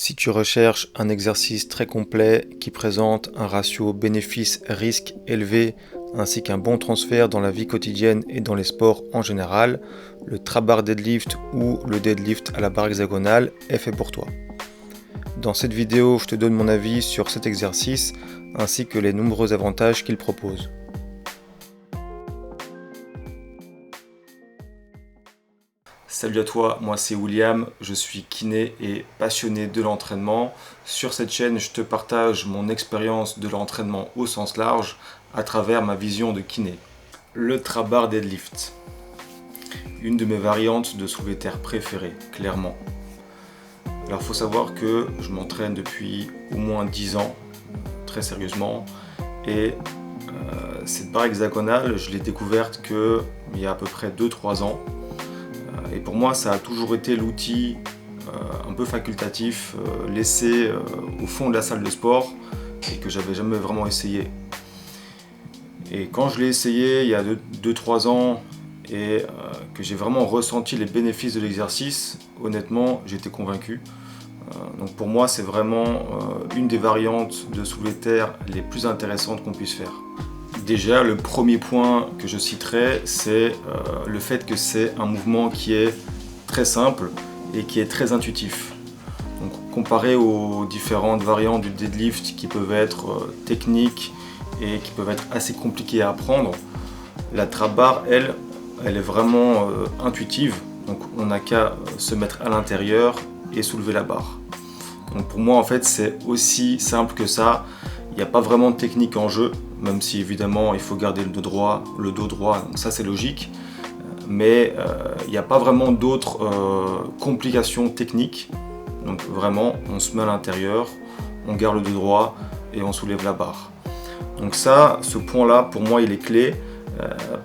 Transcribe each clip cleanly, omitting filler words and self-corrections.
Si tu recherches un exercice très complet qui présente un ratio bénéfice-risque élevé ainsi qu'un bon transfert dans la vie quotidienne et dans les sports en général, le trap-bar deadlift ou le deadlift à la barre hexagonale est fait pour toi. Dans cette vidéo, je te donne mon avis sur cet exercice ainsi que les nombreux avantages qu'il propose. Salut à toi, moi c'est William, je suis kiné et passionné de l'entraînement. Sur cette chaîne, je te partage mon expérience de l'entraînement au sens large à travers ma vision de kiné. Le trap-bar deadlift, une de mes variantes de soulevé terre préférées, clairement. Alors il faut savoir que je m'entraîne depuis au moins 10 ans, très sérieusement, et cette barre hexagonale, je l'ai découverte il y a à peu près 2-3 ans. Et pour moi, ça a toujours été l'outil un peu facultatif, laissé au fond de la salle de sport et que j'avais jamais vraiment essayé. Et quand je l'ai essayé il y a 2-3 ans et que j'ai vraiment ressenti les bénéfices de l'exercice, honnêtement, j'étais convaincu. Donc pour moi, c'est vraiment une des variantes de soulevé de terre les plus intéressantes qu'on puisse faire. Déjà, le premier point que je citerai, c'est le fait que c'est un mouvement qui est très simple et qui est très intuitif. Donc, comparé aux différentes variantes du deadlift qui peuvent être techniques et qui peuvent être assez compliquées à apprendre, la trap bar, elle est vraiment intuitive. Donc, on n'a qu'à se mettre à l'intérieur et soulever la barre. Donc, pour moi, en fait, c'est aussi simple que ça. Il n'y a pas vraiment de technique en jeu, même si évidemment il faut garder le dos droit, donc ça c'est logique, mais il n'y a pas vraiment d'autres complications techniques. Donc vraiment, on se met à l'intérieur, on garde le dos droit et on soulève la barre. Donc ça, ce point-là, pour moi, il est clé,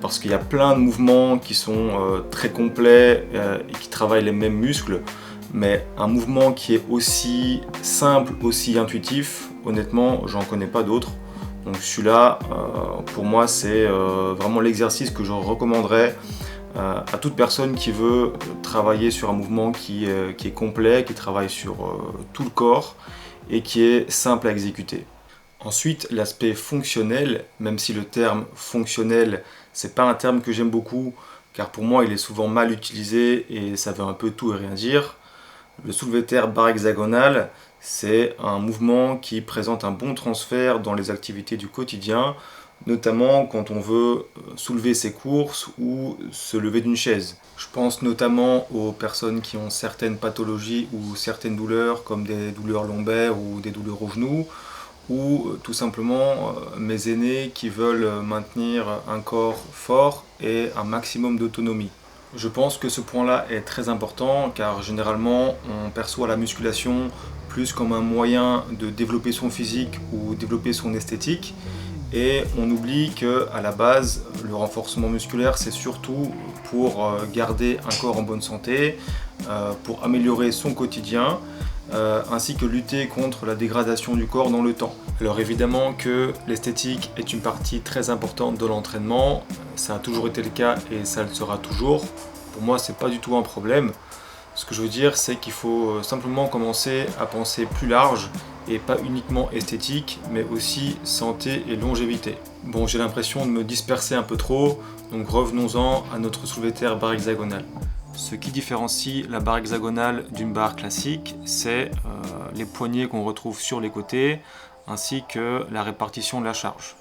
parce qu'il y a plein de mouvements qui sont très complets et qui travaillent les mêmes muscles, mais un mouvement qui est aussi simple, aussi intuitif, honnêtement, j'en connais pas d'autres. Donc celui-là, pour moi, c'est vraiment l'exercice que je recommanderais à toute personne qui veut travailler sur un mouvement qui est complet, qui travaille sur tout le corps et qui est simple à exécuter. Ensuite, l'aspect fonctionnel, même si le terme fonctionnel, c'est pas un terme que j'aime beaucoup, car pour moi, il est souvent mal utilisé et ça veut un peu tout et rien dire. Le soulevé de terre barre hexagonale, c'est un mouvement qui présente un bon transfert dans les activités du quotidien, notamment quand on veut soulever ses courses ou se lever d'une chaise. Je pense notamment aux personnes qui ont certaines pathologies ou certaines douleurs, comme des douleurs lombaires ou des douleurs aux genoux, ou tout simplement mes aînés qui veulent maintenir un corps fort et un maximum d'autonomie. Je pense que ce point-là est très important car généralement on perçoit la musculation plus comme un moyen de développer son physique ou développer son esthétique et on oublie qu'à la base le renforcement musculaire c'est surtout pour garder un corps en bonne santé, pour améliorer son quotidien ainsi que lutter contre la dégradation du corps dans le temps. Alors évidemment que l'esthétique est une partie très importante de l'entraînement, ça a toujours été le cas et ça le sera toujours. Pour moi, c'est pas du tout un problème. Ce que je veux dire, c'est qu'il faut simplement commencer à penser plus large et pas uniquement esthétique, mais aussi santé et longévité. Bon, j'ai l'impression de me disperser un peu trop, donc revenons-en à notre soulevé de terre barre hexagonale. Ce qui différencie la barre hexagonale d'une barre classique, c'est les poignées qu'on retrouve sur les côtés, ainsi que la répartition de la charge.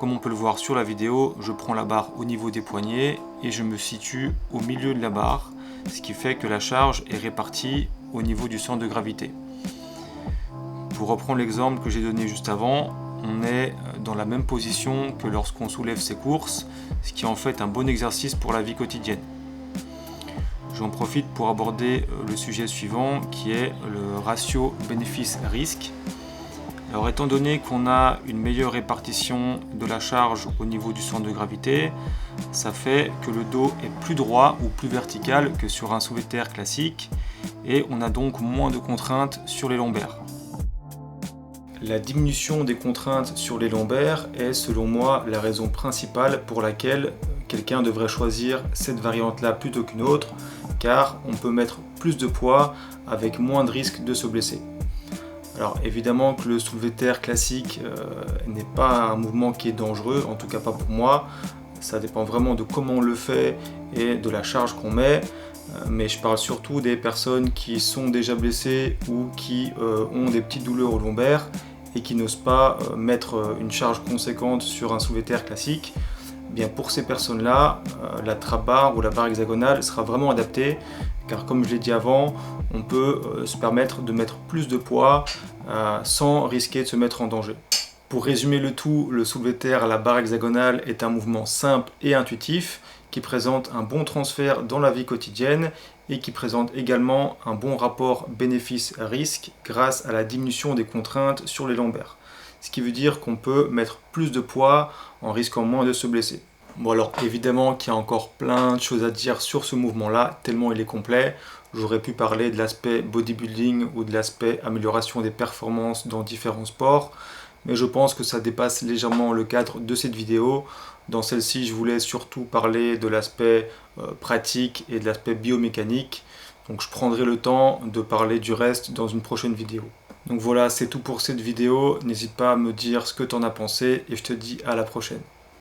Comme on peut le voir sur la vidéo, je prends la barre au niveau des poignets et je me situe au milieu de la barre, ce qui fait que la charge est répartie au niveau du centre de gravité. Pour reprendre l'exemple que j'ai donné juste avant, on est dans la même position que lorsqu'on soulève ses courses, ce qui est en fait un bon exercice pour la vie quotidienne. J'en profite pour aborder le sujet suivant qui est le ratio bénéfice-risque. Alors étant donné qu'on a une meilleure répartition de la charge au niveau du centre de gravité, ça fait que le dos est plus droit ou plus vertical que sur un soulevé de terre classique et on a donc moins de contraintes sur les lombaires. La diminution des contraintes sur les lombaires est selon moi la raison principale pour laquelle quelqu'un devrait choisir cette variante-là plutôt qu'une autre, car on peut mettre plus de poids avec moins de risques de se blesser. Alors évidemment que le soulevé de terre classique n'est pas un mouvement qui est dangereux, en tout cas pas pour moi. Ça dépend vraiment de comment on le fait et de la charge qu'on met. Mais je parle surtout des personnes qui sont déjà blessées ou qui ont des petites douleurs au lombaire et qui n'osent pas mettre une charge conséquente sur un soulevé de terre classique. Bien pour ces personnes-là, la trap bar ou la barre hexagonale sera vraiment adaptée, car comme je l'ai dit avant, on peut se permettre de mettre plus de poids sans risquer de se mettre en danger. Pour résumer le tout, le soulevé de terre à la barre hexagonale est un mouvement simple et intuitif qui présente un bon transfert dans la vie quotidienne et qui présente également un bon rapport bénéfice-risque grâce à la diminution des contraintes sur les lombaires. Ce qui veut dire qu'on peut mettre plus de poids en risquant moins de se blesser. Bon alors évidemment qu'il y a encore plein de choses à dire sur ce mouvement-là, tellement il est complet. J'aurais pu parler de l'aspect bodybuilding ou de l'aspect amélioration des performances dans différents sports, mais je pense que ça dépasse légèrement le cadre de cette vidéo. Dans celle-ci, je voulais surtout parler de l'aspect pratique et de l'aspect biomécanique. Donc je prendrai le temps de parler du reste dans une prochaine vidéo. Donc voilà, c'est tout pour cette vidéo. N'hésite pas à me dire ce que tu en as pensé et je te dis à la prochaine.